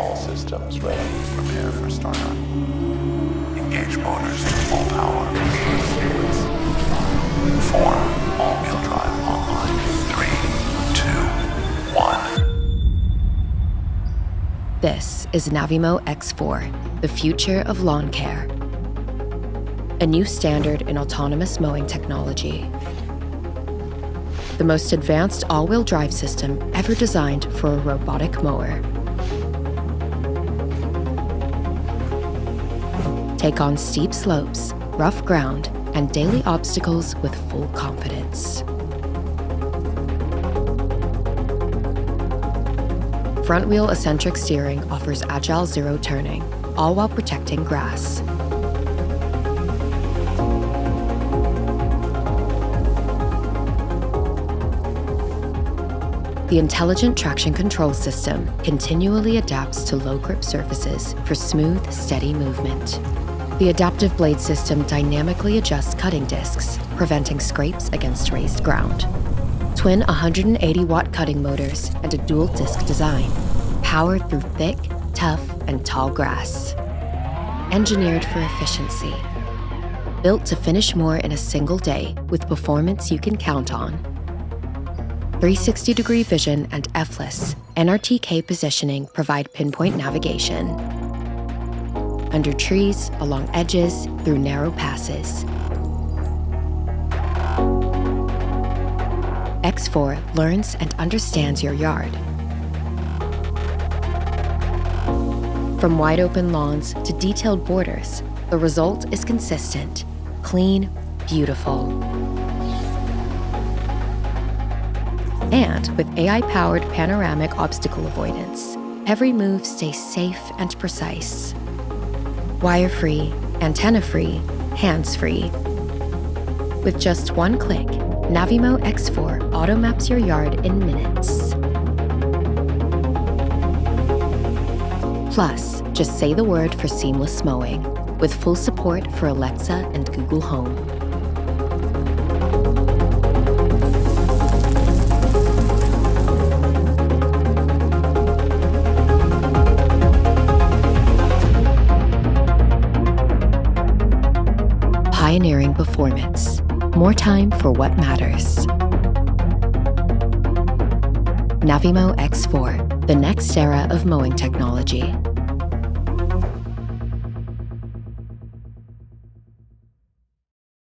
All systems ready. Prepare for startup. Engage motors to full power. 4, all-wheel drive online. 3, 2, 1. This is Navimow X4, the future of lawn care. A new standard in autonomous mowing technology. The most advanced all-wheel drive system ever designed for a robotic mower. Take on steep slopes, rough ground, and daily obstacles with full confidence. Front-wheel eccentric steering offers agile zero turning, all while protecting grass. The intelligent traction control system continually adapts to low-grip surfaces for smooth, steady movement. The adaptive blade system dynamically adjusts cutting discs, preventing scrapes against raised ground. Twin 180-watt cutting motors and a dual disc design, powered through thick, tough, and tall grass. Engineered for efficiency. Built to finish more in a single day with performance you can count on. 360-degree vision and F-less NRTK positioning provide pinpoint navigation. Under trees, along edges, through narrow passes. X4 learns and understands your yard. From wide-open lawns to detailed borders, the result is consistent, clean, beautiful. And with AI-powered panoramic obstacle avoidance, every move stays safe and precise. Wire-free, antenna-free, hands-free. With just one click, Navimow X4 auto-maps your yard in minutes. Plus, just say the word for seamless mowing, with full support for Alexa and Google Home. Pioneering performance. More time for what matters. Navimow X4, the next era of mowing technology.